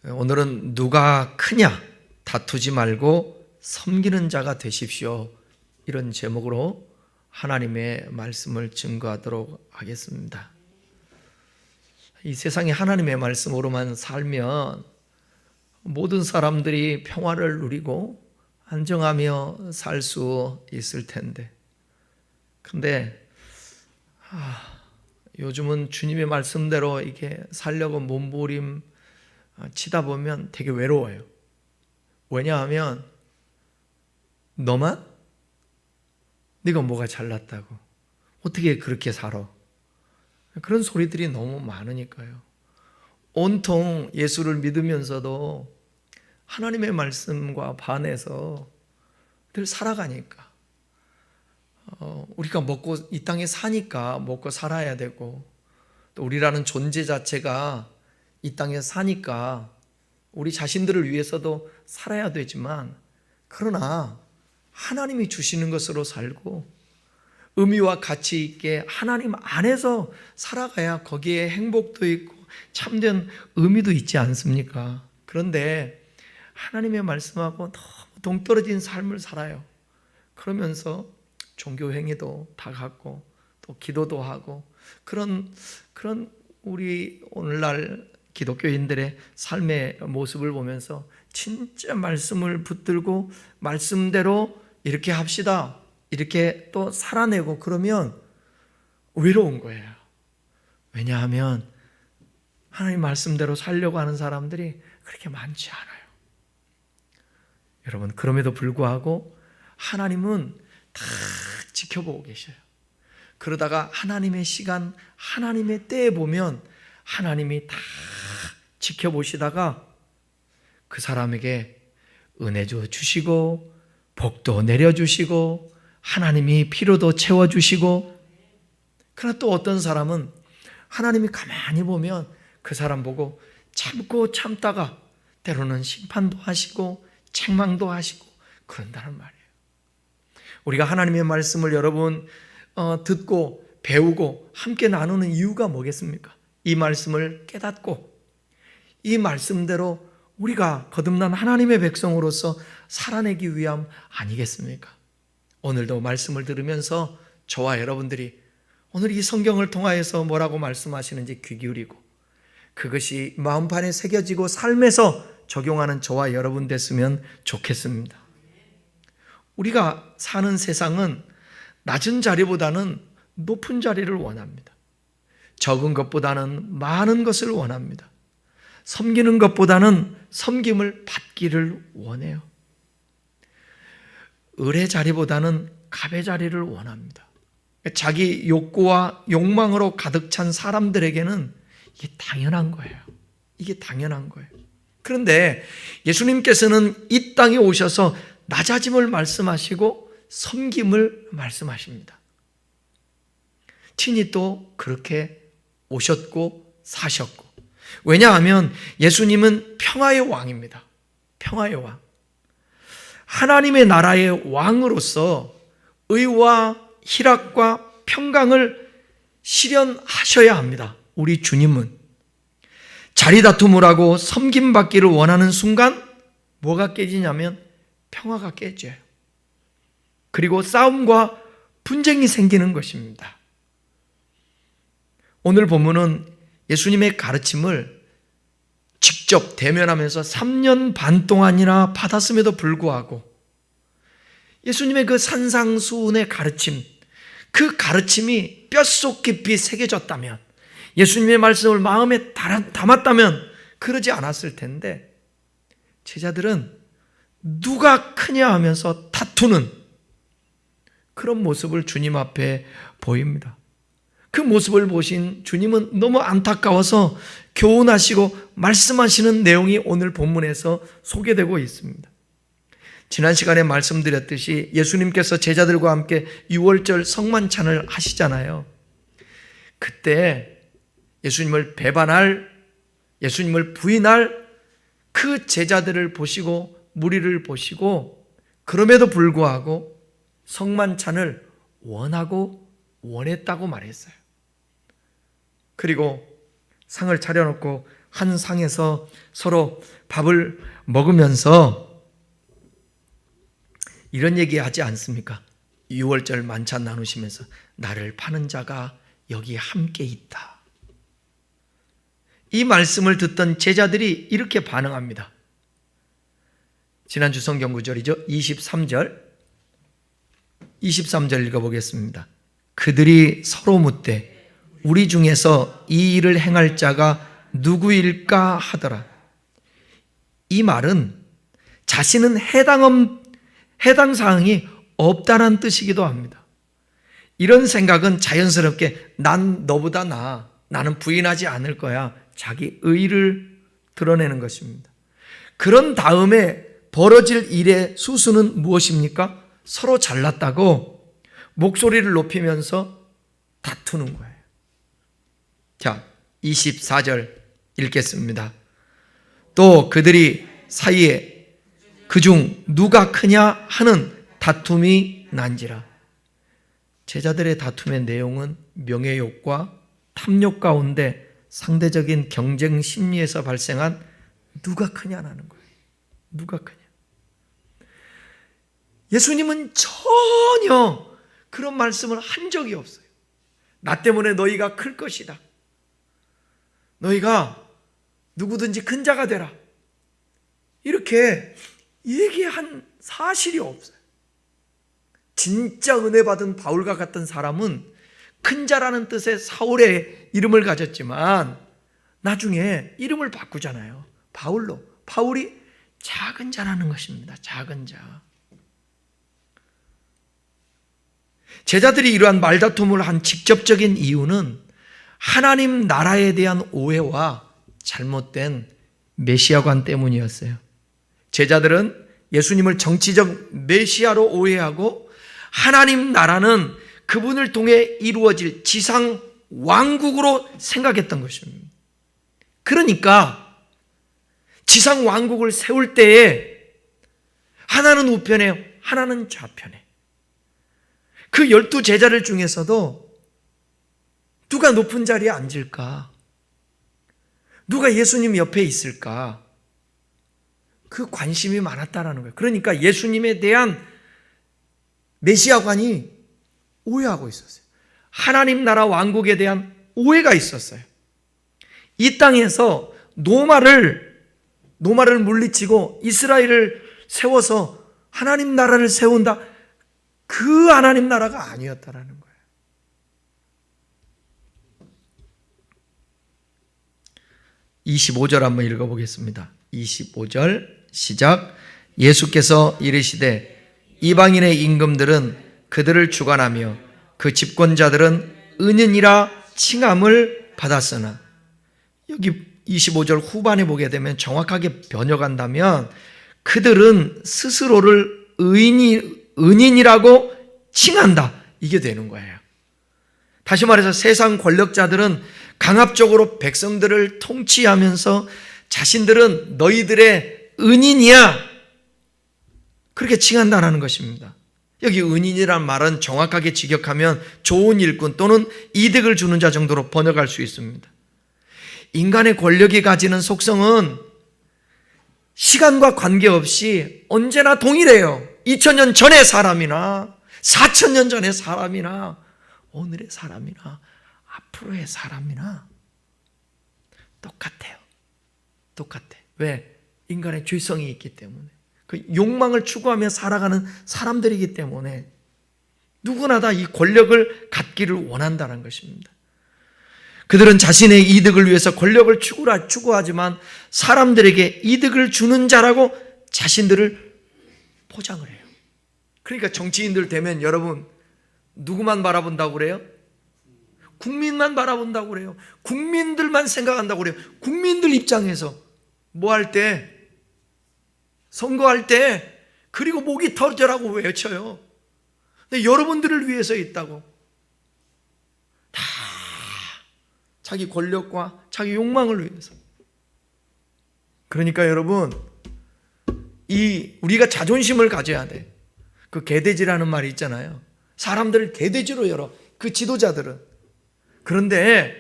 오늘은 누가 크냐 다투지 말고 섬기는 자가 되십시오. 이런 제목으로 하나님의 말씀을 증거하도록 하겠습니다. 이 세상에 하나님의 말씀으로만 살면 모든 사람들이 평화를 누리고 안정하며 살 수 있을 텐데, 근데 요즘은 주님의 말씀대로 이게 살려고 몸부림 치다 보면 되게 외로워요. 왜냐하면 너만? 네가 뭐가 잘났다고? 어떻게 그렇게 살아? 그런 소리들이 너무 많으니까요. 온통 예수를 믿으면서도 하나님의 말씀과 반해서 늘 살아가니까 우리가 먹고 이 땅에 사니까 먹고 살아야 되고, 또 우리라는 존재 자체가 이 땅에 사니까 우리 자신들을 위해서도 살아야 되지만, 그러나 하나님이 주시는 것으로 살고 의미와 가치 있게 하나님 안에서 살아가야 거기에 행복도 있고 참된 의미도 있지 않습니까? 그런데 하나님의 말씀하고 너무 동떨어진 삶을 살아요. 그러면서 종교 행위도 다 갖고 또 기도도 하고, 그런 우리 오늘날 기독교인들의 삶의 모습을 보면서 진짜 말씀을 붙들고 말씀대로 이렇게 합시다, 이렇게 또 살아내고 그러면 외로운 거예요. 왜냐하면 하나님 말씀대로 살려고 하는 사람들이 그렇게 많지 않아요. 여러분, 그럼에도 불구하고 하나님은 다 지켜보고 계셔요. 그러다가 하나님의 시간, 하나님의 때에 보면 하나님이 다 지켜보시다가 그 사람에게 은혜도 주시고 복도 내려주시고 하나님이 피로도 채워주시고, 그러나 또 어떤 사람은 하나님이 가만히 보면 그 사람 보고 참고 참다가 때로는 심판도 하시고 책망도 하시고 그런다는 말이에요. 우리가 하나님의 말씀을 여러분 듣고 배우고 함께 나누는 이유가 뭐겠습니까? 이 말씀을 깨닫고 이 말씀대로 우리가 거듭난 하나님의 백성으로서 살아내기 위함 아니겠습니까? 오늘도 말씀을 들으면서 저와 여러분들이 오늘 이 성경을 통하여서 뭐라고 말씀하시는지 귀 기울이고 그것이 마음판에 새겨지고 삶에서 적용하는 저와 여러분 됐으면 좋겠습니다. 우리가 사는 세상은 낮은 자리보다는 높은 자리를 원합니다. 적은 것보다는 많은 것을 원합니다. 섬기는 것보다는 섬김을 받기를 원해요. 을의 자리보다는 갑의 자리를 원합니다. 자기 욕구와 욕망으로 가득 찬 사람들에게는 이게 당연한 거예요. 이게 당연한 거예요. 그런데 예수님께서는 이 땅에 오셔서 낮아짐을 말씀하시고 섬김을 말씀하십니다. 친히 또 그렇게 오셨고 사셨고, 왜냐하면 예수님은 평화의 왕입니다. 평화의 왕. 하나님의 나라의 왕으로서 의와 희락과 평강을 실현하셔야 합니다. 우리 주님은 자리다툼을 하고 섬김받기를 원하는 순간 뭐가 깨지냐면 평화가 깨져요. 그리고 싸움과 분쟁이 생기는 것입니다. 오늘 본문은 예수님의 가르침을 직접 대면하면서 3년 반 동안이나 받았음에도 불구하고 예수님의 그 산상수훈의 가르침, 그 가르침이 뼛속 깊이 새겨졌다면, 예수님의 말씀을 마음에 담았다면 그러지 않았을 텐데, 제자들은 누가 크냐 하면서 다투는 그런 모습을 주님 앞에 보입니다. 그 모습을 보신 주님은 너무 안타까워서 교훈하시고 말씀하시는 내용이 오늘 본문에서 소개되고 있습니다. 지난 시간에 말씀드렸듯이 예수님께서 제자들과 함께 유월절 성만찬을 하시잖아요. 그때 예수님을 배반할, 예수님을 부인할 그 제자들을 보시고 무리를 보시고, 그럼에도 불구하고 성만찬을 원하고 원했다고 말했어요. 그리고 상을 차려놓고 한 상에서 서로 밥을 먹으면서 이런 얘기 하지 않습니까? 6월절 만찬 나누시면서 나를 파는 자가 여기 함께 있다. 이 말씀을 듣던 제자들이 이렇게 반응합니다. 지난주 성경 구절이죠. 23절 읽어보겠습니다. 그들이 서로 묻되 우리 중에서 이 일을 행할 자가 누구일까 하더라. 이 말은 자신은 해당 사항이 없다는 뜻이기도 합니다. 이런 생각은 자연스럽게 난 너보다 나아, 나는 부인하지 않을 거야, 자기 의의를 드러내는 것입니다. 그런 다음에 벌어질 일의 수수는 무엇입니까? 서로 잘났다고 목소리를 높이면서 다투는 거예요. 자, 24절 읽겠습니다. 또 그들이 사이에 그중 누가 크냐 하는 다툼이 난지라. 제자들의 다툼의 내용은 명예욕과 탐욕 가운데 상대적인 경쟁 심리에서 발생한 누가 크냐라는 거예요. 누가 크냐. 예수님은 전혀 그런 말씀을 한 적이 없어요. 나 때문에 너희가 클 것이다. 너희가 누구든지 큰 자가 되라. 이렇게 얘기한 사실이 없어요. 진짜 은혜 받은 바울과 같은 사람은 큰 자라는 뜻의 사울의 이름을 가졌지만 나중에 이름을 바꾸잖아요. 바울로. 바울이 작은 자라는 것입니다. 작은 자. 제자들이 이러한 말다툼을 한 직접적인 이유는 하나님 나라에 대한 오해와 잘못된 메시아관 때문이었어요. 제자들은 예수님을 정치적 메시아로 오해하고 하나님 나라는 그분을 통해 이루어질 지상 왕국으로 생각했던 것입니다. 그러니까 지상 왕국을 세울 때에 하나는 우편에 하나는 좌편에, 그 12 제자들 중에서도 누가 높은 자리에 앉을까? 누가 예수님 옆에 있을까? 그 관심이 많았다라는 거예요. 그러니까 예수님에 대한 메시아관이 오해하고 있었어요. 하나님 나라 왕국에 대한 오해가 있었어요. 이 땅에서 노마를 물리치고 이스라엘을 세워서 하나님 나라를 세운다. 그 하나님 나라가 아니었다라는 거예요. (25절) 한번 읽어보겠습니다. 25절 시작. 예수께서 이르시되 이방인의 임금들은 그들을 주관하며 그 집권자들은 은인이라 칭함을 받았으나, 여기 25절 후반에 보게 되면 정확하게 번역한다면 그들은 스스로를 은인이라고 칭한다, 이게 되는 거예요. 다시 말해서 세상 권력자들은 강압적으로 백성들을 통치하면서 자신들은 너희들의 은인이야, 그렇게 칭한다는 것입니다. 여기 은인이란 말은 정확하게 직역하면 좋은 일꾼 또는 이득을 주는 자 정도로 번역할 수 있습니다. 인간의 권력이 가지는 속성은 시간과 관계없이 언제나 동일해요. 2000년 전의 사람이나 4000년 전의 사람이나 오늘의 사람이나 앞으로의 사람이나 똑같아요. 똑같아. 왜? 인간의 죄성이 있기 때문에, 그 욕망을 추구하며 살아가는 사람들이기 때문에 누구나 다 이 권력을 갖기를 원한다는 것입니다. 그들은 자신의 이득을 위해서 권력을 추구하지만 사람들에게 이득을 주는 자라고 자신들을 포장을 해요. 그러니까 정치인들 되면 여러분 누구만 바라본다고 그래요? 국민만 바라본다고 그래요. 국민들만 생각한다고 그래요. 국민들 입장에서 뭐 할 때, 선거할 때, 그리고 목이 터져라고 외쳐요. 근데 여러분들을 위해서 있다고. 다 자기 권력과 자기 욕망을 위해서. 그러니까 여러분, 우리가 자존심을 가져야 돼. 그 개돼지라는 말이 있잖아요. 사람들을 개돼지로 열어, 그 지도자들은. 그런데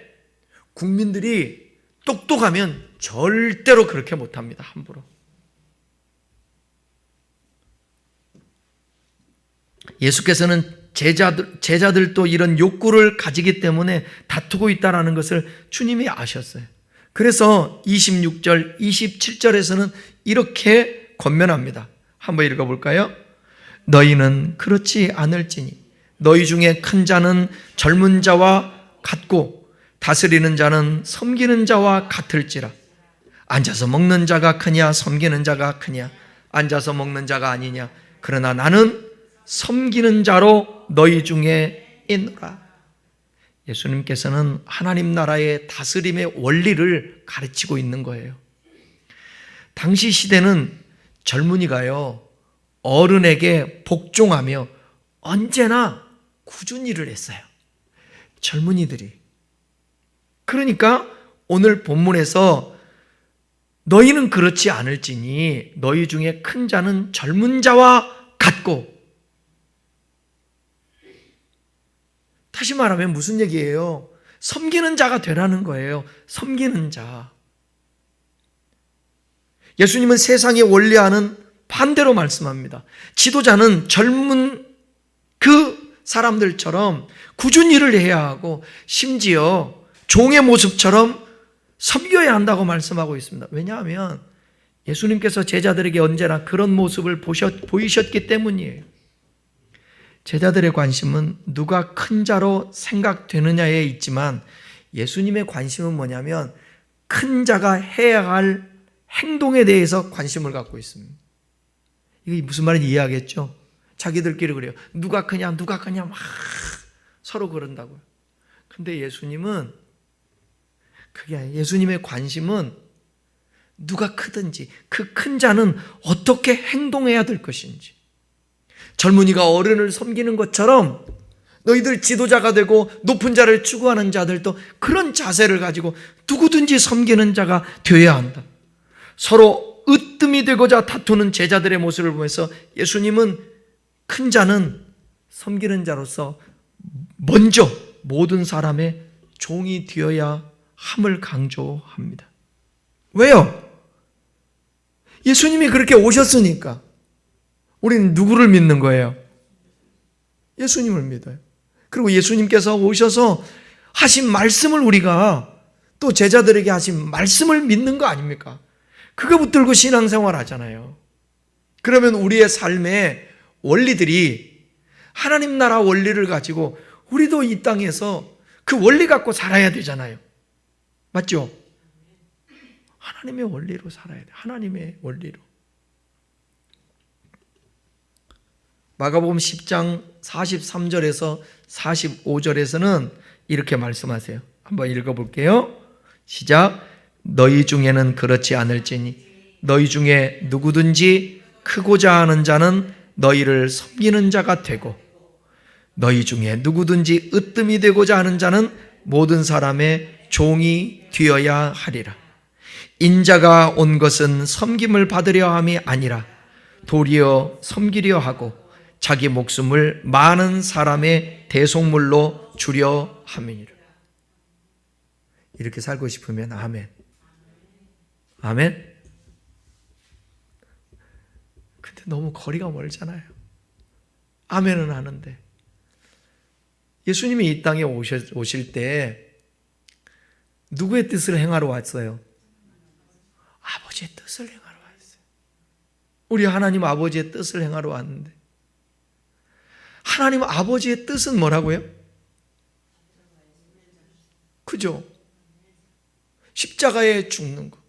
국민들이 똑똑하면 절대로 그렇게 못합니다. 함부로. 예수께서는 제자들도 이런 욕구를 가지기 때문에 다투고 있다는 것을 주님이 아셨어요. 그래서 26절, 27절에서는 이렇게 권면합니다. 한번 읽어볼까요? 너희는 그렇지 않을지니 너희 중에 큰 자는 젊은 자와 같고 다스리는 자는 섬기는 자와 같을지라. 앉아서 먹는 자가 크냐 섬기는 자가 크냐? 앉아서 먹는 자가 아니냐? 그러나 나는 섬기는 자로 너희 중에 있노라. 예수님께서는 하나님 나라의 다스림의 원리를 가르치고 있는 거예요. 당시 시대는 젊은이가요, 어른에게 복종하며 언제나 꾸준히 일을 했어요. 젊은이들이. 그러니까 오늘 본문에서 너희는 그렇지 않을지니 너희 중에 큰 자는 젊은 자와 같고, 다시 말하면 무슨 얘기예요? 섬기는 자가 되라는 거예요. 섬기는 자. 예수님은 세상의 원리와는 반대로 말씀합니다. 지도자는 젊은 그 사람들처럼 꾸준히 일을 해야 하고 심지어 종의 모습처럼 섬겨야 한다고 말씀하고 있습니다. 왜냐하면 예수님께서 제자들에게 언제나 그런 모습을 보이셨기 때문이에요. 제자들의 관심은 누가 큰 자로 생각되느냐에 있지만 예수님의 관심은 뭐냐면 큰 자가 해야 할 행동에 대해서 관심을 갖고 있습니다. 이게 무슨 말인지 이해하겠죠? 자기들끼리 그래요. 누가 크냐 막 서로 그런다고요. 근데 예수님은 그게 아니에요. 예수님의 관심은 누가 크든지 그 큰 자는 어떻게 행동해야 될 것인지. 젊은이가 어른을 섬기는 것처럼 너희들 지도자가 되고 높은 자를 추구하는 자들도 그런 자세를 가지고 누구든지 섬기는 자가 되어야 한다. 서로 으뜸이 되고자 다투는 제자들의 모습을 보면서 예수님은 큰 자는 섬기는 자로서 먼저 모든 사람의 종이 되어야 함을 강조합니다. 왜요? 예수님이 그렇게 오셨으니까. 우리는 누구를 믿는 거예요? 예수님을 믿어요. 그리고 예수님께서 오셔서 하신 말씀을 우리가 또 제자들에게 하신 말씀을 믿는 거 아닙니까? 그거 붙들고 신앙생활 하잖아요. 그러면 우리의 삶의 원리들이 하나님 나라 원리를 가지고 우리도 이 땅에서 그 원리 갖고 살아야 되잖아요. 맞죠? 하나님의 원리로 살아야 돼. 하나님의 원리로. 마가복음 10장 43절에서 45절에서는 이렇게 말씀하세요. 한번 읽어볼게요. 시작. 너희 중에는 그렇지 않을지니 너희 중에 누구든지 크고자 하는 자는 너희를 섬기는 자가 되고 너희 중에 누구든지 으뜸이 되고자 하는 자는 모든 사람의 종이 되어야 하리라. 인자가 온 것은 섬김을 받으려 함이 아니라 도리어 섬기려 하고 자기 목숨을 많은 사람의 대속물로 주려 함이니라. 이렇게 살고 싶으면 아멘. 아멘. 근데 너무 거리가 멀잖아요. 아멘은 하는데. 예수님이 이 땅에 오실 때 누구의 뜻을 행하러 왔어요? 아버지의 뜻을 행하러 왔어요. 우리 하나님 아버지의 뜻을 행하러 왔는데 하나님 아버지의 뜻은 뭐라고요? 그죠? 십자가에 죽는 것.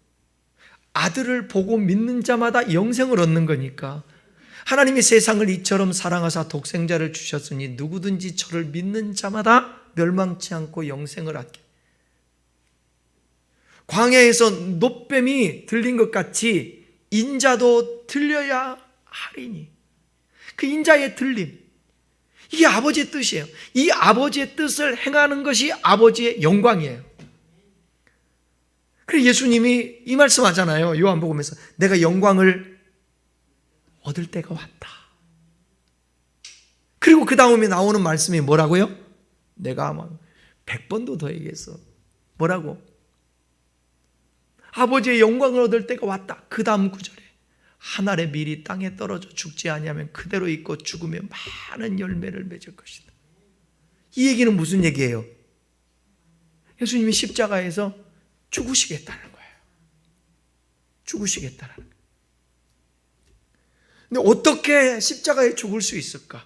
아들을 보고 믿는 자마다 영생을 얻는 거니까 하나님이 세상을 이처럼 사랑하사 독생자를 주셨으니 누구든지 저를 믿는 자마다 멸망치 않고 영생을 얻게. 광야에서 놋뱀이 들린 것 같이 인자도 들려야 하리니. 그 인자의 들림. 이게 아버지의 뜻이에요. 이 아버지의 뜻을 행하는 것이 아버지의 영광이에요. 그래서 예수님이 이 말씀 하잖아요. 요한복음에서 내가 영광을 얻을 때가 왔다. 그리고 그 다음에 나오는 말씀이 뭐라고요? 내가 아마 100번도 더 얘기했어. 뭐라고? 아버지의 영광을 얻을 때가 왔다. 그 다음 구절에 한 알의 밀이 땅에 떨어져 죽지 아니하면 그대로 있고 죽으면 많은 열매를 맺을 것이다. 이 얘기는 무슨 얘기예요? 예수님이 십자가에서 죽으시겠다는 거예요. 죽으시겠다는 거예요. 근데 어떻게 십자가에 죽을 수 있을까?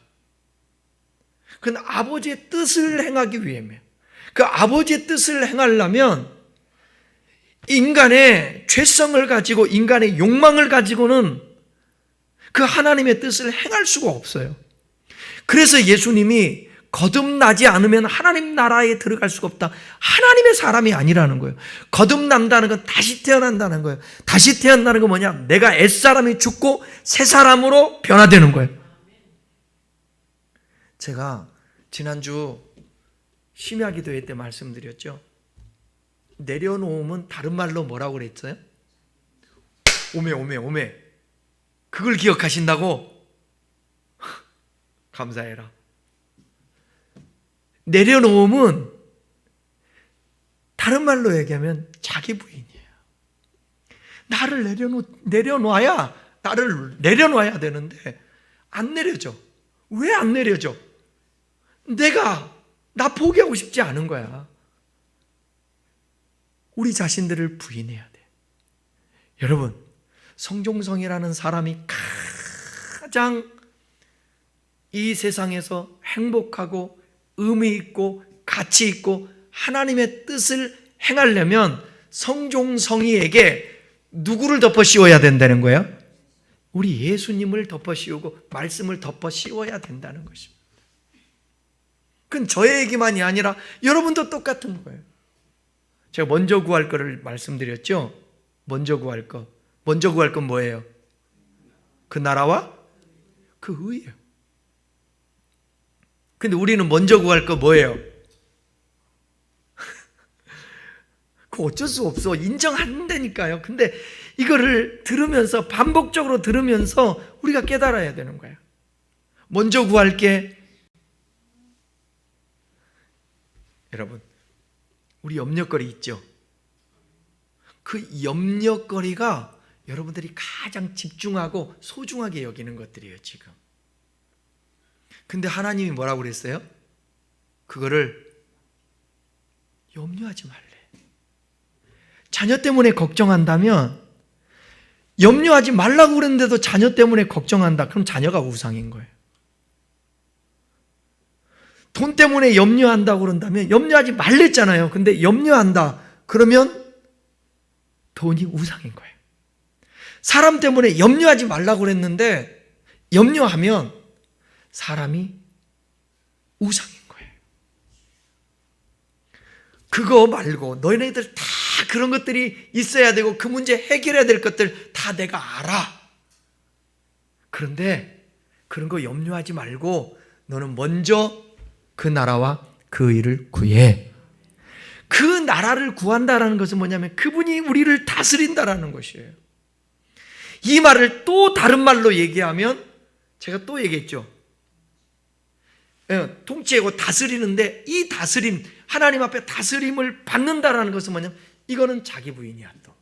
그건 아버지의 뜻을 행하기 위함이에요. 그 아버지의 뜻을 행하려면 인간의 죄성을 가지고 인간의 욕망을 가지고는 그 하나님의 뜻을 행할 수가 없어요. 그래서 예수님이 거듭나지 않으면 하나님 나라에 들어갈 수가 없다. 하나님의 사람이 아니라는 거예요. 거듭난다는 건 다시 태어난다는 거예요. 다시 태어난다는 건 뭐냐? 내가 옛사람이 죽고 새 사람으로 변화되는 거예요. 제가 지난주 심야기도회 때 말씀드렸죠. 내려놓음은 다른 말로 뭐라고 그랬어요? 오메. 그걸 기억하신다고? 감사해라. 내려놓음은 다른 말로 얘기하면 자기 부인이에요. 나를 내려놔야 되는데 안 내려져. 왜 안 내려져? 나 포기하고 싶지 않은 거야. 우리 자신들을 부인해야 돼. 여러분, 성종성이라는 사람이 가장 이 세상에서 행복하고 의미 있고 가치 있고 하나님의 뜻을 행하려면 성종성이에게 누구를 덮어 씌워야 된다는 거예요? 우리 예수님을 덮어 씌우고 말씀을 덮어 씌워야 된다는 것입니다. 그건 저의 얘기만이 아니라 여러분도 똑같은 거예요. 제가 먼저 구할 거를 말씀드렸죠? 먼저 구할 거. 먼저 구할 건 뭐예요? 그 나라와 그 의예요. 근데 우리는 먼저 구할 거 뭐예요? 그거 어쩔 수 없어. 인정한다니까요. 근데 이거를 들으면서 반복적으로 들으면서 우리가 깨달아야 되는 거예요. 먼저 구할 게 여러분 우리 염려거리 있죠? 그 염려거리가 여러분들이 가장 집중하고 소중하게 여기는 것들이에요, 지금. 근데 하나님이 뭐라고 그랬어요? 그거를 염려하지 말래. 자녀 때문에 걱정한다면 염려하지 말라고 그랬는데도 자녀 때문에 걱정한다. 그럼 자녀가 우상인 거예요. 돈 때문에 염려한다고 그런다면 염려하지 말랬잖아요. 근데 염려한다. 그러면 돈이 우상인 거예요. 사람 때문에 염려하지 말라고 그랬는데 염려하면 사람이 우상인 거예요. 그거 말고 너희네들 다 그런 것들이 있어야 되고 그 문제 해결해야 될 것들 다 내가 알아. 그런데 그런 거 염려하지 말고 너는 먼저 그 나라와 그 의를 구해. 그 나라를 구한다라는 것은 뭐냐면 그분이 우리를 다스린다라는 것이에요. 이 말을 또 다른 말로 얘기하면 제가 또 얘기했죠. 통치하고 다스리는데 이 다스림, 하나님 앞에 다스림을 받는다라는 것은 뭐냐면 이거는 자기 부인이야. 또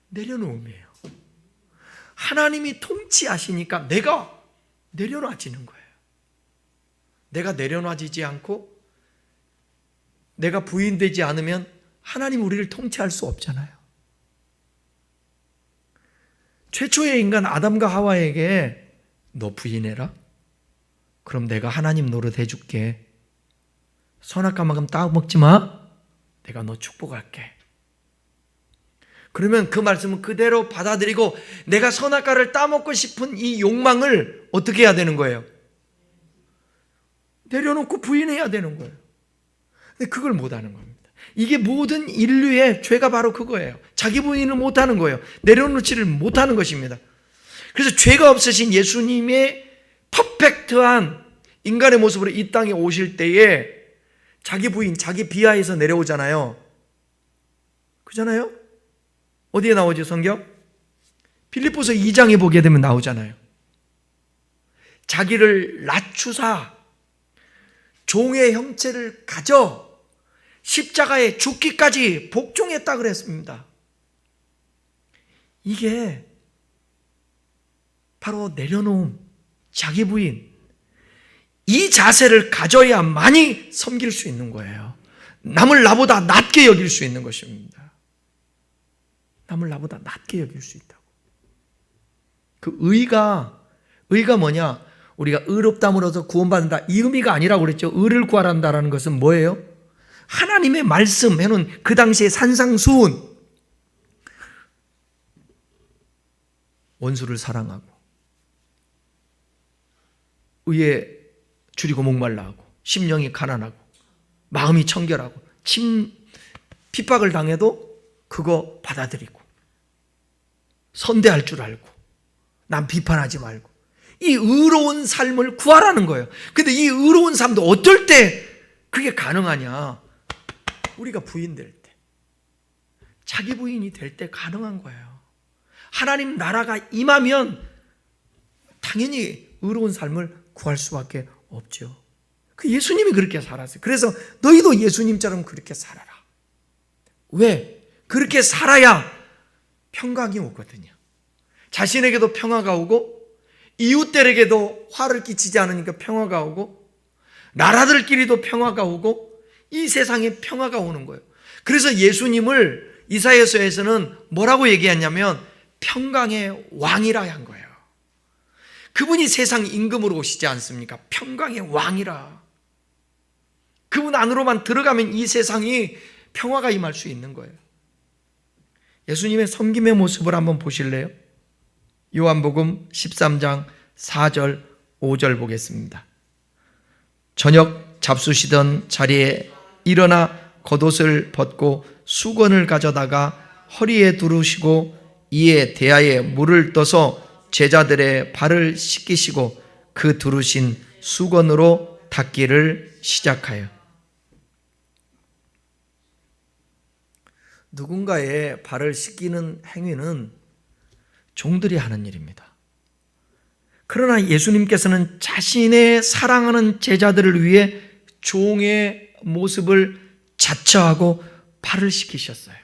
내려놓음이에요. 하나님이 통치하시니까 내가 내려놔지는 거예요. 내가 내려놔지지 않고 내가 부인되지 않으면 하나님 우리를 통치할 수 없잖아요. 최초의 인간 아담과 하와에게 너 부인해라. 그럼 내가 하나님 노릇 해줄게. 선악과만큼 따먹지 마. 내가 너 축복할게. 그러면 그 말씀은 그대로 받아들이고 내가 선악과를 따먹고 싶은 이 욕망을 어떻게 해야 되는 거예요? 내려놓고 부인해야 되는 거예요. 근데 그걸 못하는 겁니다. 이게 모든 인류의 죄가 바로 그거예요. 자기 부인을 못하는 거예요. 내려놓지를 못하는 것입니다. 그래서 죄가 없으신 예수님의 퍼펙트한 인간의 모습으로 이 땅에 오실 때에 자기 부인, 자기 비하에서 내려오잖아요. 그잖아요? 어디에 나오죠, 성경? 빌립보서 2장에 보게 되면 나오잖아요. 자기를 낮추사 종의 형체를 가져 십자가에 죽기까지 복종했다 그랬습니다. 이게 바로 내려놓음, 자기 부인, 이 자세를 가져야만이 섬길 수 있는 거예요. 남을 나보다 낮게 여길 수 있는 것입니다. 남을 나보다 낮게 여길 수 있다고. 그 의가 뭐냐? 우리가 의롭다므로서 구원받는다, 이 의미가 아니라고 그랬죠. 의를 구하란다라는 것은 뭐예요? 하나님의 말씀 해놓은 그 당시의 산상수훈, 원수를 사랑하고 의에 줄이고 목말라 하고 심령이 가난하고 마음이 청결하고 핍박을 당해도 그거 받아들이고 선대할 줄 알고 남 비판하지 말고 이 의로운 삶을 구하라는 거예요. 근데 이 의로운 삶도 어떨 때 그게 가능하냐? 우리가 부인 될 때, 자기 부인이 될 때 가능한 거예요. 하나님 나라가 임하면 당연히 의로운 삶을 구할 수밖에 없죠. 그 예수님이 그렇게 살았어요. 그래서 너희도 예수님처럼 그렇게 살아라. 왜? 그렇게 살아야 평강이 오거든요. 자신에게도 평화가 오고 이웃들에게도 화를 끼치지 않으니까 평화가 오고 나라들끼리도 평화가 오고 이 세상에 평화가 오는 거예요. 그래서 예수님을 이사야서에서는 뭐라고 얘기했냐면 평강의 왕이라 한 거예요. 그분이 세상 임금으로 오시지 않습니까? 평강의 왕이라. 그분 안으로만 들어가면 이 세상이 평화가 임할 수 있는 거예요. 예수님의 섬김의 모습을 한번 보실래요? 요한복음 13장 4절 5절 보겠습니다. 저녁 잡수시던 자리에 일어나 겉옷을 벗고 수건을 가져다가 허리에 두르시고 이에 대야에 물을 떠서 제자들의 발을 씻기시고 그 두르신 수건으로 닦기를 시작하여. 누군가의 발을 씻기는 행위는 종들이 하는 일입니다. 그러나 예수님께서는 자신의 사랑하는 제자들을 위해 종의 모습을 자처하고 발을 씻기셨어요.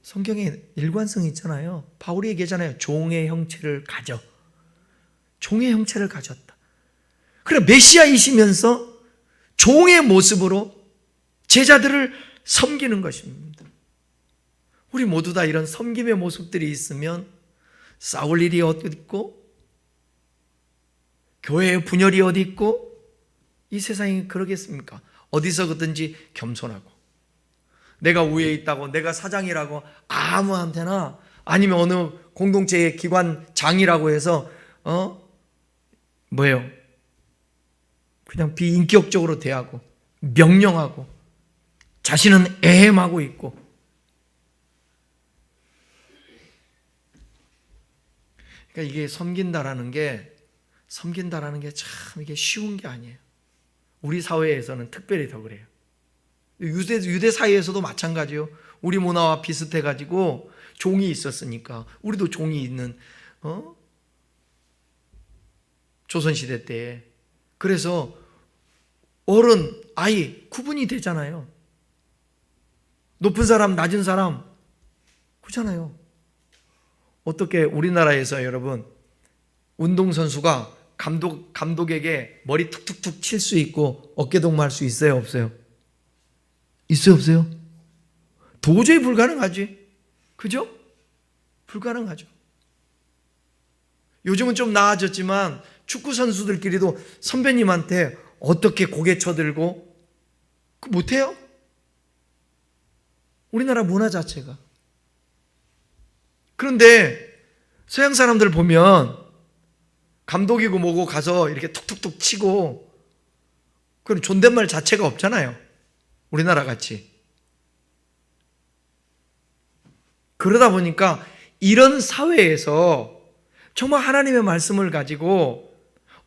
성경에 일관성이 있잖아요. 바울이 얘기하잖아요. 종의 형체를 가져. 종의 형체를 가졌다. 그래, 메시아이시면서 종의 모습으로 제자들을 섬기는 것입니다. 우리 모두 다 이런 섬김의 모습들이 있으면 싸울 일이 어디 있고 교회의 분열이 어디 있고 이 세상이 그러겠습니까? 어디서든지 겸손하고 내가 위에 있다고 내가 사장이라고 아무한테나 아니면 어느 공동체의 기관 장이라고 해서 뭐예요? 그냥 비인격적으로 대하고 명령하고 자신은 애헴하고 있고 그러니까 이게 섬긴다라는 게 참 이게 쉬운 게 아니에요. 우리 사회에서는 특별히 더 그래요. 유대 사회에서도 마찬가지요. 우리 문화와 비슷해가지고 종이 있었으니까 우리도 종이 있는 조선시대 때 그래서 어른, 아이 구분이 되잖아요. 높은 사람, 낮은 사람 그렇잖아요. 어떻게 우리나라에서 여러분 운동선수가 감독에게 머리 툭툭툭 칠 수 있고 어깨동무할 수 있어요? 없어요? 있어요? 없어요? 도저히 불가능하지. 그죠? 불가능하죠. 요즘은 좀 나아졌지만 축구 선수들끼리도 선배님한테 어떻게 고개 쳐들고 못해요? 우리나라 문화 자체가. 그런데 서양 사람들 보면 감독이고 뭐고 가서 이렇게 툭툭툭 치고 그런 존댓말 자체가 없잖아요. 우리나라 같이. 그러다 보니까 이런 사회에서 정말 하나님의 말씀을 가지고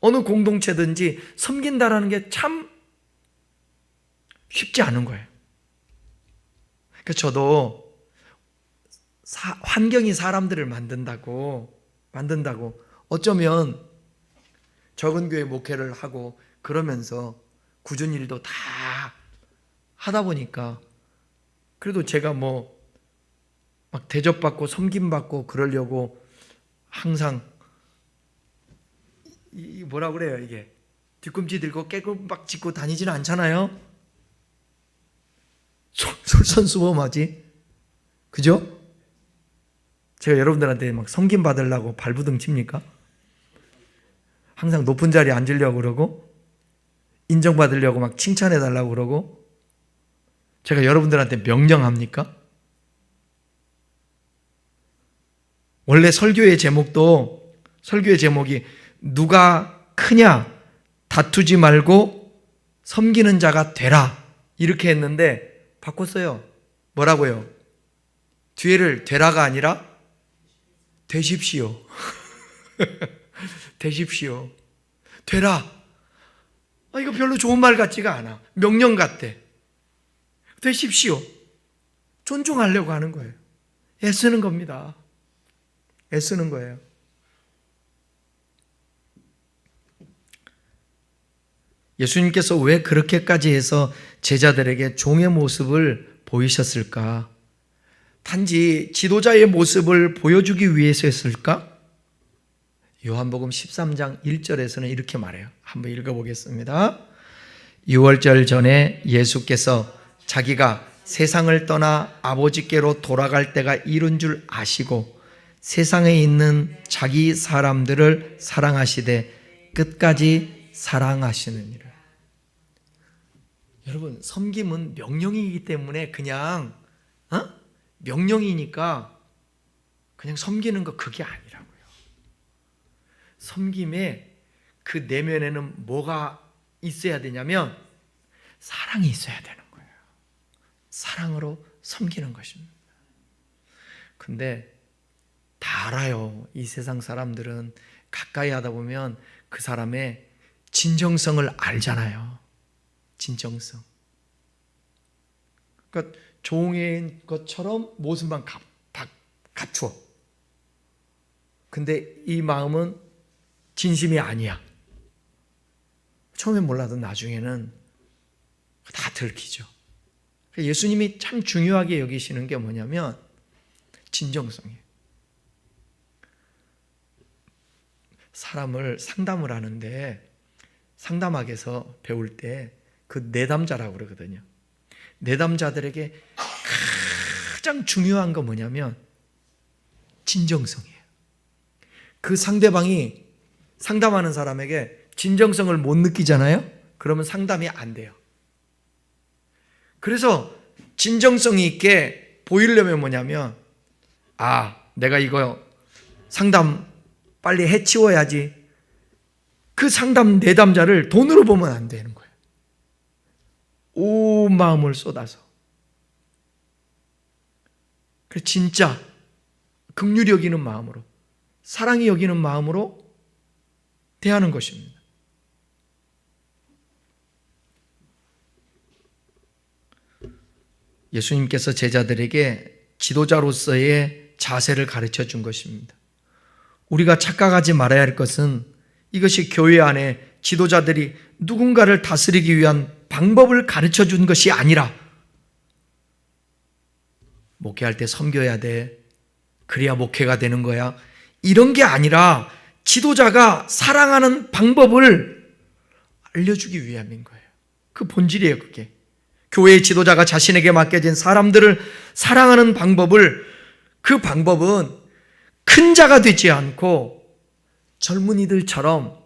어느 공동체든지 섬긴다라는 게 참 쉽지 않은 거예요. 그러니까 저도 환경이 사람들을 만든다고 어쩌면 적은 교회 목회를 하고 그러면서 굳은 일도 다 하다 보니까 그래도 제가 뭐 막 대접받고 섬김받고 그러려고 항상 뭐라 그래요, 이게 뒤꿈치 들고 깨끗박 짚고 다니지는 않잖아요. 솔선수범하지, 그죠? 제가 여러분들한테 막 섬김 받으려고 발부등 칩니까? 항상 높은 자리에 앉으려고 그러고 인정받으려고 막 칭찬해 달라고 그러고 제가 여러분들한테 명령합니까? 원래 설교의 제목이 누가 크냐 다투지 말고 섬기는 자가 되라 이렇게 했는데 바꿨어요. 뭐라고요? 뒤에를 되라가 아니라 되십시오. 되십시오. 되라. 이거 별로 좋은 말 같지가 않아. 명령 같대. 되십시오. 존중하려고 하는 거예요. 애쓰는 겁니다. 애쓰는 거예요. 예수님께서 왜 그렇게까지 해서 제자들에게 종의 모습을 보이셨을까? 단지 지도자의 모습을 보여주기 위해서였을까? 요한복음 13장 1절에서는 이렇게 말해요. 한번 읽어보겠습니다. 유월절 전에 예수께서 자기가 세상을 떠나 아버지께로 돌아갈 때가 이른 줄 아시고 세상에 있는 자기 사람들을 사랑하시되 끝까지 사랑하시느니라. 여러분, 섬김은 명령이기 때문에 그냥 명령이니까 그냥 섬기는 거 그게 아니라고요. 섬김의 그 내면에는 뭐가 있어야 되냐면 사랑이 있어야 되는 거예요. 사랑으로 섬기는 것입니다. 근데 다 알아요. 이 세상 사람들은 가까이 하다 보면 그 사람의 진정성을 알잖아요. 진정성. 그러니까 종인 것처럼 모습만 갖추어. 근데 이 마음은 진심이 아니야. 처음엔 몰라도 나중에는 다 들키죠. 예수님이 참 중요하게 여기시는 게 뭐냐면 진정성이에요. 사람을 상담을 하는데 상담학에서 배울 때 그 내담자라고 그러거든요. 내담자들에게 가장 중요한 거 뭐냐면 진정성이에요. 그 상대방이 상담하는 사람에게 진정성을 못 느끼잖아요. 그러면 상담이 안 돼요. 그래서 진정성이 있게 보이려면 뭐냐면 내가 이거 상담 빨리 해치워야지. 그 상담 내담자를 돈으로 보면 안 되는 거예요. 온 마음을 쏟아서. 그래서 진짜 긍휼히 여기는 마음으로, 사랑이 여기는 마음으로 대하는 것입니다. 예수님께서 제자들에게 지도자로서의 자세를 가르쳐 준 것입니다. 우리가 착각하지 말아야 할 것은 이것이 교회 안에 지도자들이 누군가를 다스리기 위한 방법을 가르쳐 준 것이 아니라 목회할 때 섬겨야 돼. 그래야 목회가 되는 거야. 이런 게 아니라 지도자가 사랑하는 방법을 알려주기 위함인 거예요. 그 본질이에요, 그게. 교회의 지도자가 자신에게 맡겨진 사람들을 사랑하는 그 방법은 큰 자가 되지 않고 젊은이들처럼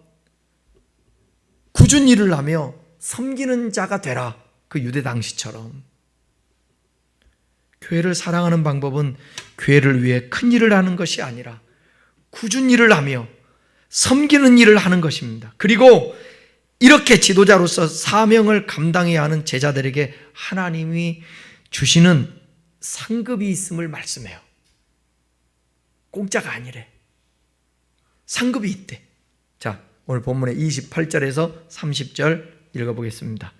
굳은 일을 하며 섬기는 자가 되라. 그 유대 당시처럼. 교회를 사랑하는 방법은 교회를 위해 큰 일을 하는 것이 아니라 굳은 일을 하며 섬기는 일을 하는 것입니다. 그리고 이렇게 지도자로서 사명을 감당해야 하는 제자들에게 하나님이 주시는 상급이 있음을 말씀해요. 공짜가 아니래. 상급이 있대. 자, 오늘 본문의 28절에서 30절 읽어보겠습니다.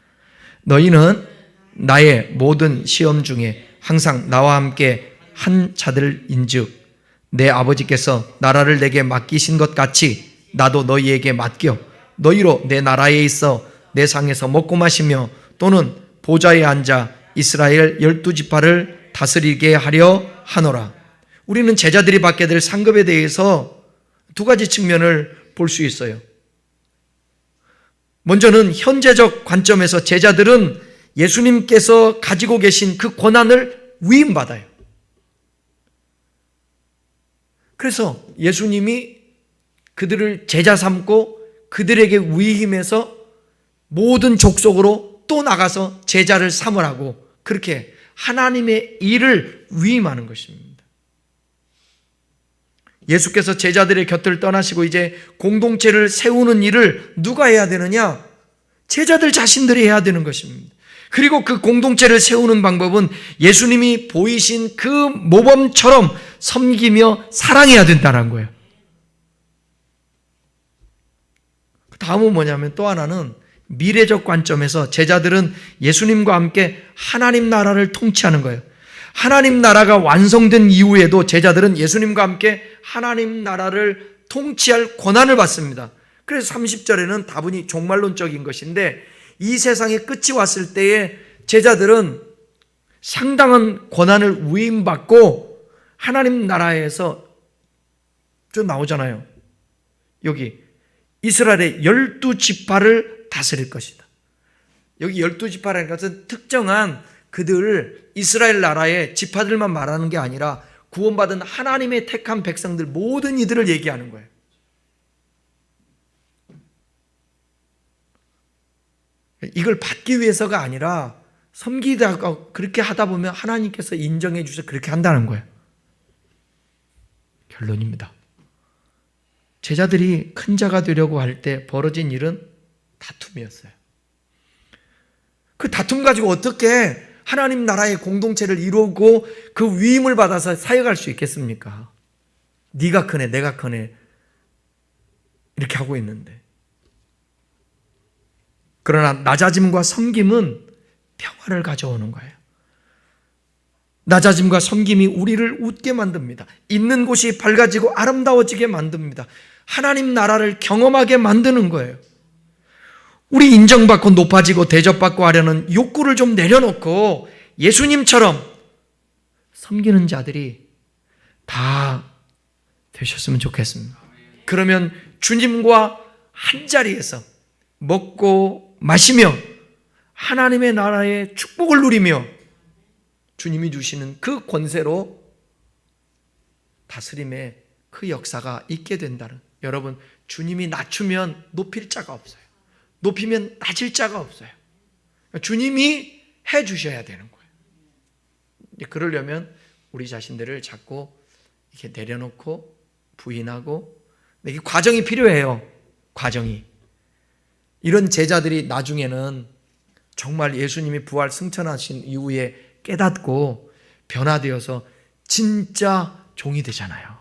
너희는 나의 모든 시험 중에 항상 나와 함께 한 자들인즉 내 아버지께서 나라를 내게 맡기신 것 같이 나도 너희에게 맡겨 너희로 내 나라에 있어 내 상에서 먹고 마시며 또는 보좌에 앉아 이스라엘 12지파를 다스리게 하려 하노라. 우리는 제자들이 받게 될 상급에 대해서 두 가지 측면을 볼 수 있어요. 먼저는 현재적 관점에서 제자들은 예수님께서 가지고 계신 그 권한을 위임받아요. 그래서 예수님이 그들을 제자 삼고 그들에게 위임해서 모든 족속으로 또 나가서 제자를 삼으라고 그렇게 하나님의 일을 위임하는 것입니다. 예수께서 제자들의 곁을 떠나시고 이제 공동체를 세우는 일을 누가 해야 되느냐? 제자들 자신들이 해야 되는 것입니다. 그리고 그 공동체를 세우는 방법은 예수님이 보이신 그 모범처럼 섬기며 사랑해야 된다는 거예요. 다음은 뭐냐면 또 하나는 미래적 관점에서 제자들은 예수님과 함께 하나님 나라를 통치하는 거예요. 하나님 나라가 완성된 이후에도 제자들은 예수님과 함께 하나님 나라를 통치할 권한을 받습니다. 그래서 30절에는 다분히 종말론적인 것인데 이 세상의 끝이 왔을 때에 제자들은 상당한 권한을 위임받고 하나님 나라에서 좀 나오잖아요. 여기 이스라엘의 12지파를 다스릴 것이다. 여기 12지파라는 것은 특정한 그들 이스라엘 나라의 지파들만 말하는 게 아니라 구원받은 하나님의 택한 백성들 모든 이들을 얘기하는 거예요. 이걸 받기 위해서가 아니라 섬기다가 그렇게 하다 보면 하나님께서 인정해 주셔서 그렇게 한다는 거예요. 결론입니다. 제자들이 큰 자가 되려고 할 때 벌어진 일은 다툼이었어요. 그 다툼 가지고 어떻게 하나님 나라의 공동체를 이루고 그 위임을 받아서 사역할 수 있겠습니까? 네가 크네 내가 크네 이렇게 하고 있는데. 그러나 낮아짐과 섬김은 평화를 가져오는 거예요. 낮아짐과 섬김이 우리를 웃게 만듭니다. 있는 곳이 밝아지고 아름다워지게 만듭니다. 하나님 나라를 경험하게 만드는 거예요. 우리 인정받고 높아지고 대접받고 하려는 욕구를 좀 내려놓고 예수님처럼 섬기는 자들이 다 되셨으면 좋겠습니다. 그러면 주님과 한자리에서 먹고 마시며 하나님의 나라의 축복을 누리며 주님이 주시는 그 권세로 다스림의 그 역사가 있게 된다는. 여러분, 주님이 낮추면 높일 자가 없어요. 높이면 낮을 자가 없어요. 주님이 해 주셔야 되는 거예요. 그러려면 우리 자신들을 자꾸 이렇게 내려놓고 부인하고, 이게 과정이 필요해요. 과정이. 이런 제자들이 나중에는 정말 예수님이 부활 승천하신 이후에 깨닫고 변화되어서 진짜 종이 되잖아요.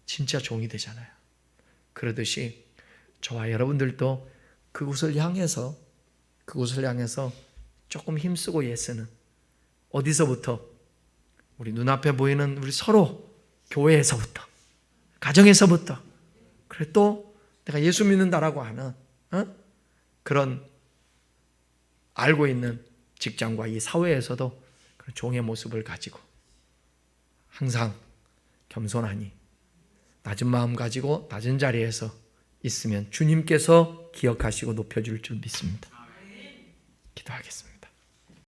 진짜 종이 되잖아요. 그러듯이 저와 여러분들도 그곳을 향해서 조금 힘쓰고 애쓰는, 어디서부터? 우리 눈앞에 보이는 우리 서로 교회에서부터, 가정에서부터, 그래 또 내가 예수 믿는다라고 하는 그런 알고 있는 직장과 이 사회에서도 그런 종의 모습을 가지고 항상 겸손하니 낮은 마음 가지고 낮은 자리에서 있으면 주님께서 기억하시고 높여줄 줄 믿습니다. 기도하겠습니다.